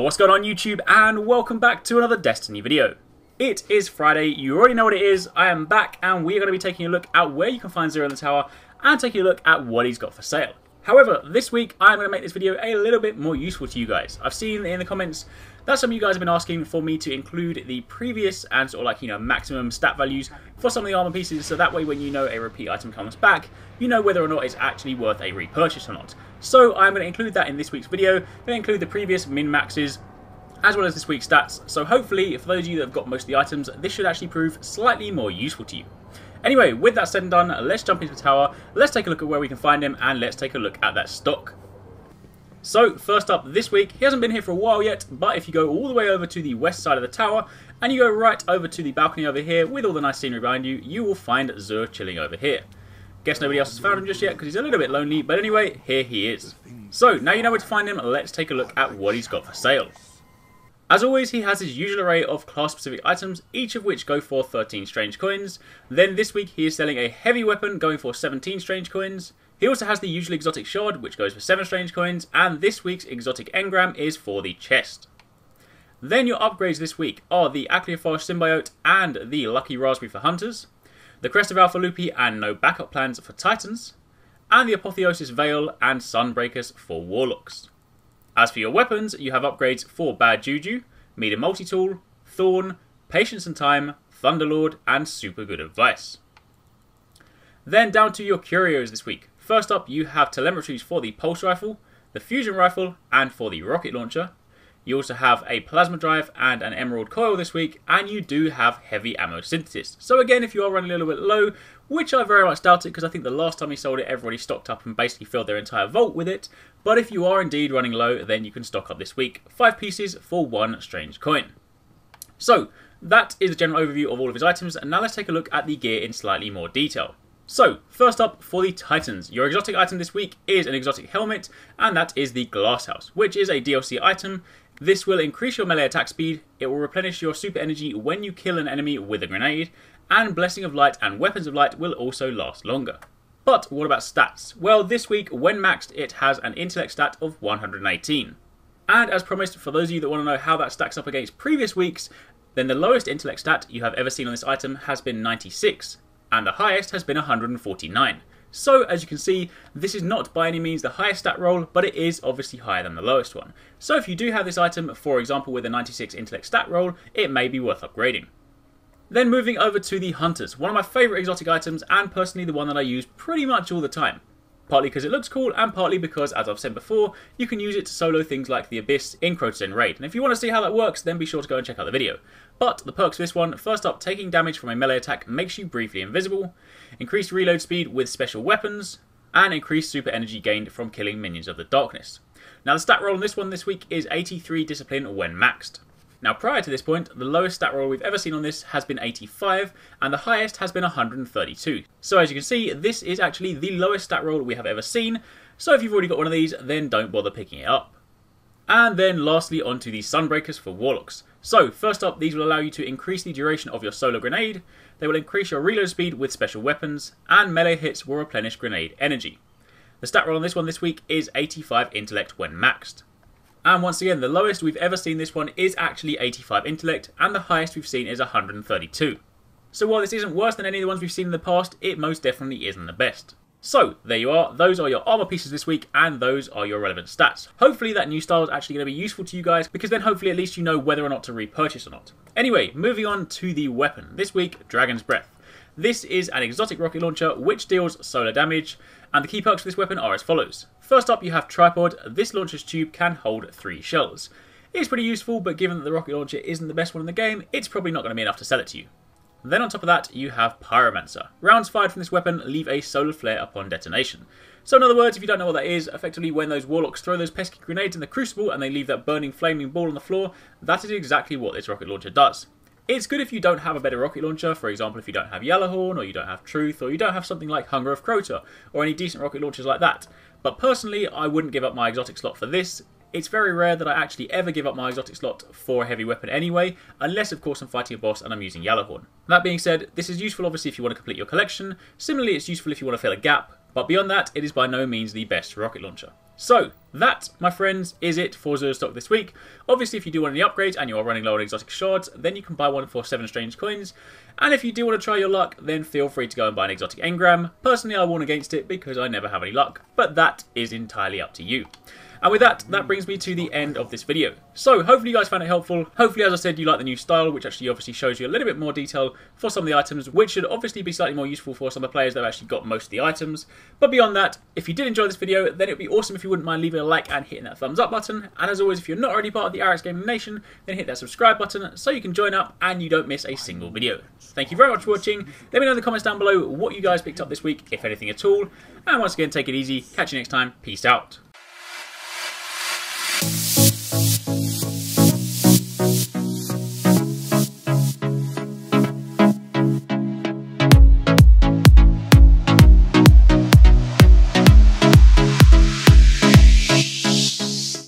What's going on YouTube, and welcome back to another Destiny video. It is Friday, you already know what it is, I am back and we are going to be taking a look at where you can find Xur in the tower and taking a look at what he's got for sale. However, this week I'm going to make this video a little bit more useful to you guys. I've seen in the comments that some of you guys have been asking for me to include the previous and sort of like, maximum stat values for some of the armor pieces, so that way when you know a repeat item comes back, you know whether or not it's actually worth a repurchase or not. So I'm going to include that in this week's video, going to include the previous min-maxes, as well as this week's stats, so hopefully for those of you that have got most of the items, this should actually prove slightly more useful to you. Anyway, with that said and done, let's jump into the tower, let's take a look at where we can find him, and let's take a look at that stock. So, first up this week, he hasn't been here for a while yet, but if you go all the way over to the west side of the tower, and you go right over to the balcony over here, with all the nice scenery behind you, you will find Xur chilling over here. Guess nobody else has found him just yet, because he's a little bit lonely, but anyway, here he is. So, now you know where to find him, let's take a look at what he's got for sale. As always, he has his usual array of class-specific items, each of which go for 13 strange coins. Then this week he is selling a heavy weapon going for 17 strange coins. He also has the usual exotic shard, which goes for 7 strange coins, and this week's exotic engram is for the chest. Then your upgrades this week are the Arekkz symbiote and the lucky raspberry for hunters, the crest of Alpha Lupi and no backup plans for titans, and the apotheosis veil and Sunbreakers for warlocks. As for your weapons, you have upgrades for Bad Juju, Medium Multi-Tool, Thorn, Patience and Time, Thunderlord, and Super Good Advice. Then down to your curios this week. First up, you have telemetries for the Pulse Rifle, the Fusion Rifle, and for the Rocket Launcher. You also have a Plasma Drive and an Emerald Coil this week, and you do have Heavy Ammo Synthesis. So again, if you are running a little bit low, which I very much doubt it, because I think the last time he sold it, everybody stocked up and basically filled their entire vault with it. But if you are indeed running low, then you can stock up this week. 5 pieces for 1 strange coin. So, that is a general overview of all of his items, and now let's take a look at the gear in slightly more detail. So, first up for the Titans. Your exotic item this week is an exotic helmet, and that is the Glasshouse, which is a DLC item. This will increase your melee attack speed, it will replenish your super energy when you kill an enemy with a grenade, and Blessing of Light and Weapons of Light will also last longer. But what about stats? Well, this week, when maxed, it has an intellect stat of 118. And as promised, for those of you that want to know how that stacks up against previous weeks, then the lowest intellect stat you have ever seen on this item has been 96, and the highest has been 149. So, as you can see, this is not by any means the highest stat roll, but it is obviously higher than the lowest one. So if you do have this item, for example with a 96 intellect stat roll, it may be worth upgrading. Then moving over to the Hunters, one of my favourite exotic items, and personally the one that I use pretty much all the time. Partly because it looks cool, and partly because, as I've said before, you can use it to solo things like the Abyss in Crota's End Raid. And if you want to see how that works, then be sure to go and check out the video. But the perks for this one, first up, taking damage from a melee attack makes you briefly invisible, increased reload speed with special weapons, and increased super energy gained from killing minions of the darkness. Now the stat roll on this one this week is 83 discipline when maxed. Now prior to this point, the lowest stat roll we've ever seen on this has been 85, and the highest has been 132. So as you can see, this is actually the lowest stat roll we have ever seen, so if you've already got one of these, then don't bother picking it up. And then lastly onto the Sunbreakers for warlocks. So first up, these will allow you to increase the duration of your solo grenade, they will increase your reload speed with special weapons, and melee hits will replenish grenade energy. The stat roll on this one this week is 85 intellect when maxed. And once again, the lowest we've ever seen this one is actually 85 intellect, and the highest we've seen is 132. So while this isn't worse than any of the ones we've seen in the past, it most definitely isn't the best. So, there you are, those are your armor pieces this week, and those are your relevant stats. Hopefully that new style is actually going to be useful to you guys, because then hopefully at least you know whether or not to repurchase or not. Anyway, moving on to the weapon. This week, Dragon's Breath. This is an exotic rocket launcher which deals solar damage, and the key perks for this weapon are as follows. First up, you have Tripod. This launcher's tube can hold 3 shells. It's pretty useful, but given that the rocket launcher isn't the best one in the game, it's probably not going to be enough to sell it to you. Then on top of that, you have Pyromancer. Rounds fired from this weapon leave a solar flare upon detonation. So in other words, if you don't know what that is, effectively when those warlocks throw those pesky grenades in the crucible and they leave that burning flaming ball on the floor, that is exactly what this rocket launcher does. It's good if you don't have a better rocket launcher, for example if you don't have Yellowhorn, or you don't have Truth, or you don't have something like Hunger of Crota, or any decent rocket launchers like that. But personally, I wouldn't give up my exotic slot for this. It's very rare that I actually ever give up my exotic slot for a heavy weapon anyway, unless of course I'm fighting a boss and I'm using Yellowhorn. That being said, this is useful obviously if you want to complete your collection, similarly it's useful if you want to fill a gap, but beyond that, it is by no means the best rocket launcher. So, that, my friends, is it for Xur stock this week. Obviously, if you do want any upgrades and you are running low on exotic shards, then you can buy one for 7 strange coins. And if you do want to try your luck, then feel free to go and buy an exotic engram. Personally, I warn against it because I never have any luck, but that is entirely up to you. And with that, that brings me to the end of this video. So, hopefully you guys found it helpful. Hopefully, as I said, you like the new style, which actually obviously shows you a little bit more detail for some of the items, which should obviously be slightly more useful for some of the players that have actually got most of the items. But beyond that, if you did enjoy this video, then it would be awesome if you wouldn't mind leaving a like and hitting that thumbs up button. And as always, if you're not already part of the Arekkz Gaming Nation, then hit that subscribe button so you can join up and you don't miss a single video. Thank you very much for watching. Let me know in the comments down below what you guys picked up this week, if anything at all. And once again, take it easy. Catch you next time. Peace out.